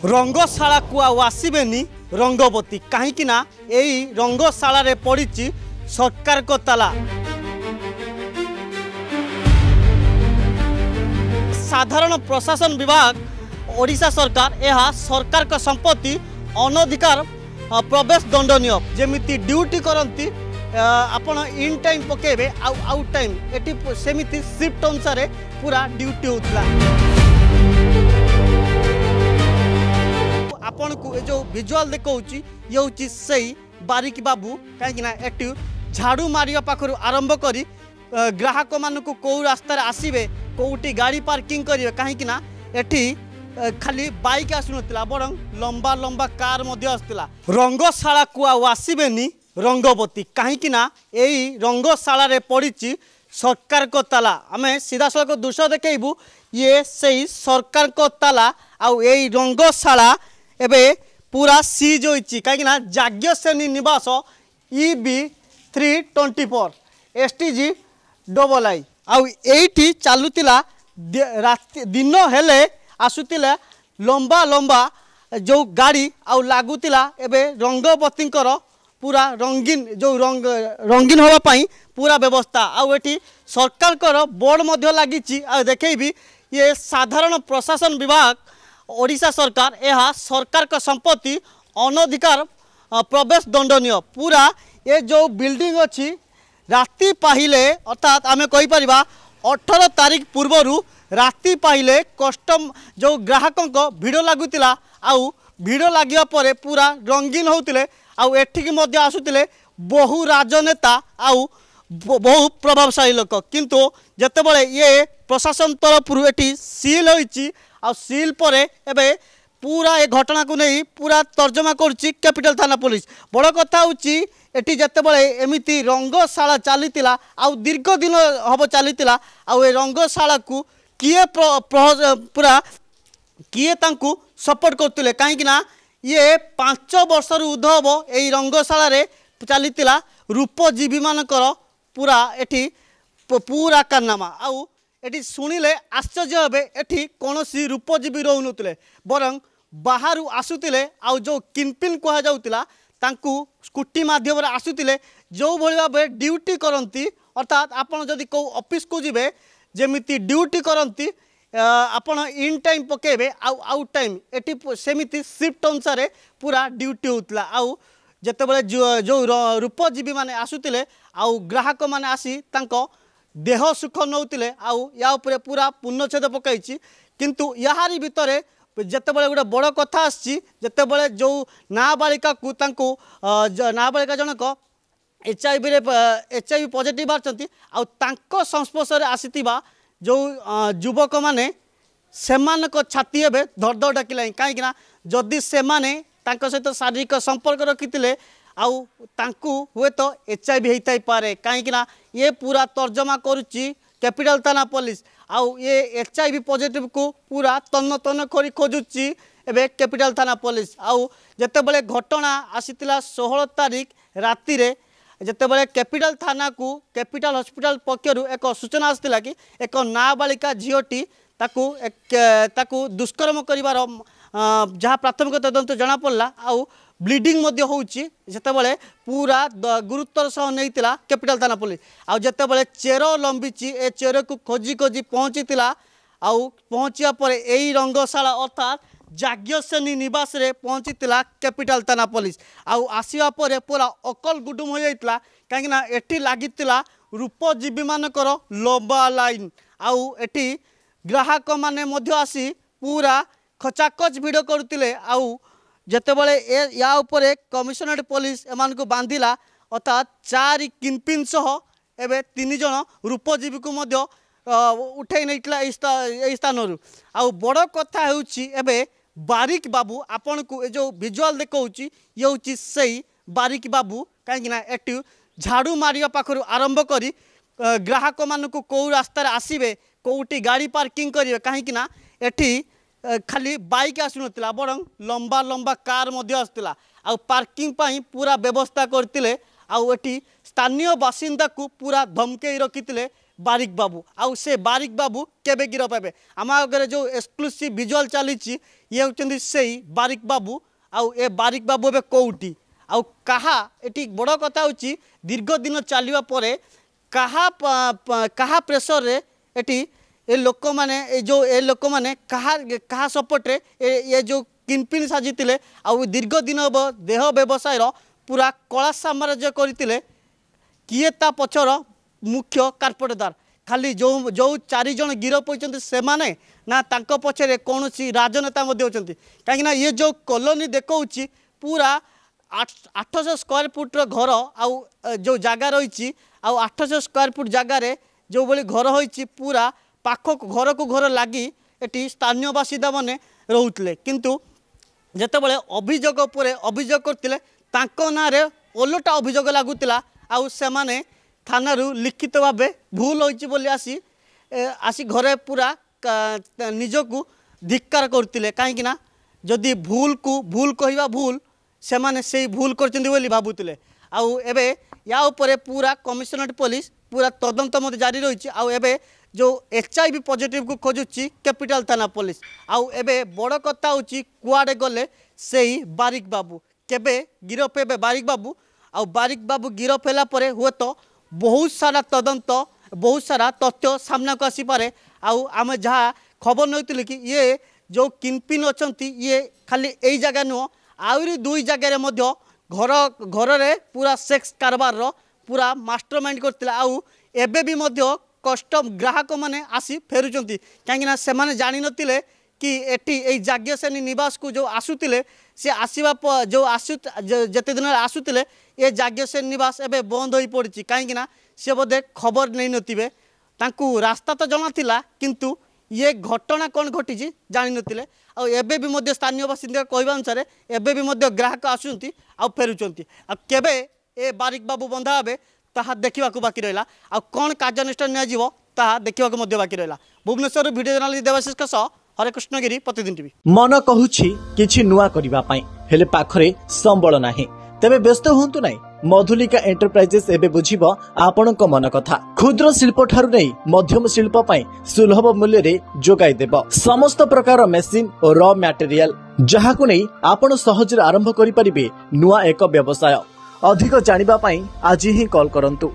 रंगशाला को आसबेनी रंगवती कहीं यही रंगशाला पड़ी सरकार को ताला। साधारण प्रशासन विभाग ओडिशा सरकार यह सरकार का संपत्ति अनधिकार प्रवेश दंडनीय जमीती ड्यूटी करती आपण इन टाइम पकेबे आउट टाइम एटी सेमिति शिफ्ट अनुसार पूरा ड्यूटी होता। आपण को जो विजुअल देखौची ये होची सही बारिक बाबू कहीं एटी झाड़ू मारिया पाखरु आरंभ करी ग्राहक मानक कौ रास्तार आसबे कौटी गाड़ी पार्किंग करेंगे कहीं एटी खाली बाइक आसुनला बरं लंबा लंबा कार आसला। रंगशाला को आसबेनी रंगवती कहीं यही रंगशाला पड़ी सरकार को ताला। आम सीधा सड़क दृश्य देखू ये सही सरकार को ताला आउ यही रंगशाला एबे पूरा सीज होती कहीं जाग्यसेनी निवास EB324 STG II आउ एठी चलुला दिन हेले आसुतिला लंबा लंबा जो गाड़ी आउ लागुतिला एबे रंगवती पूरा रंगीन जो रंगीन होवाई पूरा व्यवस्था आउ एठी सरकार कर बोर्ड मध्य लगी देखेबी ये साधारण प्रशासन विभाग ओडिशा सरकार यह सरकार का संपत्ति अनधिकार प्रवेश दंडनीय पूरा ये जो बिल्डिंग अच्छी राति पाहिले अर्थात आम कहीपर 18 तारीख पूर्व राति पाहिले कस्टम जो ग्राहकों को भिड़ लगुला आउ भिड़ लगे पर पूरा रंगीन होते आउ एठिकी मध्य आसुतिले बहु राजनेता आउ बहु प्रभावशाली लोक किंतु जेतेबेले ये प्रशासन तरफ एटी सील होइची आ सील पर एबे पूरा ये घटना को नहीं पूरा तर्जमा करुच्ची कैपिटल थाना पुलिस। बड़ कथा होची एटी जेतेबेले एमिति रंगशाला चलीतिला आउ दीर्घ दिन हम चलीतिला आउ ए रंगशाला को किए पूरा किए तांकू सपोर्ट करते कहीं ये 5 वर्ष ऊर्ध हम यही रंगशाला चलीतिला रूपजीवी मानकर पूरा एटी पूरा कारनामा आउ एटी शुणिले आश्चर्य हे एटी कौन सी रूपजीवी रोते बरं बाहर आसुतिले आउ जो किनपिन कहुला स्कूटी मध्यम आसुतिले जो भली भाव ड्यूटी करती अर्थात आपड़ जदि कौ ऑफिस को जीवे जमीती ड्यूटी करती आपण इन टाइम पकेबे आउट टाइम एटी सेमिति शिफ्ट अनुसार पूरा ड्यूटी होता। आउ जेतेबेले जो रूपजीवी माने आसुतिले आउ ग्राहक माने आसी तांको देह सुख नौतिले आउ या उपरे पूरा पूर्णछेद पकई किंतु याहारी भितर जेतेबेले गोटे बड़ कथा आसी जेतेबेले जो नाबालिका को तांको नाबालिका जनक HIV पॉजिटिव बाहर आउ तांको संस्पर्श आसीथिबा जो युवक माने सेमानक छाती एवं धड़ डाकिला कहीं जदि सेमाने तांको सहित शारीरिक संपर्क रखिते आउ तांकू हुए तो HIV होता पारे कहीं ये पूरा तर्जमा करुच्ची कैपिटल थाना पुलिस आउ ये HIV पॉजिटिव को पूरा तन्न तन्न कर खोजुची एवं कैपिटल थाना पुलिस आउ जेतेबेले घटना आसीतिला 16 तारीख राति रे जेतेबेले कैपिटल थाना को कैपिटल हॉस्पिटल पक्षर एक सूचना आसाला कि एक नाबालिका झीटी ताकू दुष्कर्म करिवार जहाँ प्राथमिक तदंत जना पड़ा आउ ब्लीडिंग मध्य होउची जेतेबेले पूरा गुरुतर सह नहींतिला कैपिटल थाना पुलिस आउ जेतेबेले चेर लंबीची ए चेर को खोजी खोजी पहुँचीला आउ पहुँचा पर यही रंगशाला अर्थात जाग्यसेनी निवास रे पहुँचीला कैपिटल थाना पुलिस आउ आसीबा पर पूरा अकल गुडुम हो जाइतला कहीं एटी लागितला रूपजीवी मानकर लंबा लाइन आउ एटी ग्राहक माने मध्य आसी पूरा खचाखच भिड़ करते आउ जेतेबेले या उपरे कमिशनरेट पुलिस एमान को बांधिला अर्थात 4 किनपिन सह एबे 3 जन रूपजीवी को मध्य उठे नहीं स्थान आउ बड़ कथा होउची एबे बारिक बाबू आपण को जो विजुअल देखौची ये होची सही बारिक बाबू कहीं एटी झाड़ू मारिया पाखरु आरंभ करी ग्राहक मानक कौ रास्तार आसबे कौटी गाड़ी पार्किंग करेंगे कहीं एटी खाली बाइक आसुनला बरं लंबा लंबा कार आसला आ पार्किंग पाई पूरा व्यवस्था करते आउ एटी स्थानीय बासिंदा को पूरा धमके रखिते बारिक बाबू आउ से बारिक बाबू केबे गिरफ हे आम आगे जो एक्सक्लूसिव विजुअल चली ये होचंदी सेई बारिक बाबू आउ ए बारिक बाबू एबे कोउटी आउ कहा एटी बड़ कथा होची दीर्घ दिन चलिबा परे कहा प्रेसर रे एटी ए लोक माने ए लोक माने कहा सपोर्ट रे ये जो किनपिन साजितिले आउ दीर्घ दिन अब देह व्यवसाय पूरा कला साम्राज्य करते किए ता पछर मुख्य कार्पेटदार खाली जो जो 4 जन गिरफ होती से माने ना तांको पछरे कौन राजनेता कहीं ये जो कॉलोनी देखा पूरा 800 स्क्वायर फुट घर आउ जो जगह रही 800 स्क्वायर फुट जगार जो भाई घर होती पूरा पाख घर को घर लगी ये स्थानीय बासिंदा मैंने रोते किंतु जितेबाला अभियोग पर अभियोग करते ना ओलटा अभियोग लगुला आउ से माने थाना लिखित भाव भूल होती आसी घरे पूरा निजकू धिक्कार करते कहीं जदि भूल को भूल कहवा भूल से माने से भूल कर भावुले आउ एबे या उपरे पूरा कमिशनरेट पुलिस पूरा तदंत मत जारी रही आउ एबे जो HIV पॉजिटिव को खोजुची कैपिटल थाना पुलिस आउ एबे बड़ कथा होची कुआडे गले सेही बारिक बाबू केबे गिरफ हेबे बारिक बाबू गिरफ होला परे हुए तो बहुत सारा तदंत बहुत सारा तथ्य सामना को आसी पारे आउ आम जहाँ खबर नैतिलु कि ये जो किनपिन अछंती ये खाली एई जगह नुह आउरी 2 जगह मध्य घर घर रे पूरा सेक्स कारबार पूरा मास्टरमाइंड करथिला आउ एबे भी मध्य कस्टम ग्राहक माने आसी फेरुचंती कहीं से माने जानि नथिले कि एटी ए जाग्यसेनी निवास को जो आसुतिले से आसवा जो आसु जेते दिन आसुतिले ये जाग्यसेनी निवास एबे बंद हो पड़ी कहीं सी बोधे खबर नहीं नथिबे तांकू रास्ता तो जना थिला किंतु ये घटना कौन घटी जानी नथिले आ एबे भी मध्य स्थानीय बासिंदा कहवा अनुसार एबे भी मध्य ग्राहक आसुंती आ फेरुचंती आ केबे ए बारिक बाबू बंधा हेबे ताहा देखा बाकी रहा आ कौन कार्यानुष्ठान नियाजिवो ताहा देखा बाकी रहा भुवनेश्वर वीडियो जर्नलिस्ट देवाशीष सह हरे कृष्ण गिरी प्रतिदिन टीवी मन कहूछि किछि नुआ करिबा पई हेले पाखरे संबल नाही तेबे व्यस्त होंतु नाही मधुलिका एंटरप्राइजेस एबे बुझिबो आपनक मन कथा क्षुद्र शिल्प ठारु नै मध्यम शिल्प पई सुलभ मूल्य रे जोगाई देबो समस्त प्रकार मेसिन और रॉ मटेरियल जहाकु नै आपण सहज आरंभ करि परिबे नुआ एक व्यवसाय अधिक जानिबा पई आज ही कॉल करंतु।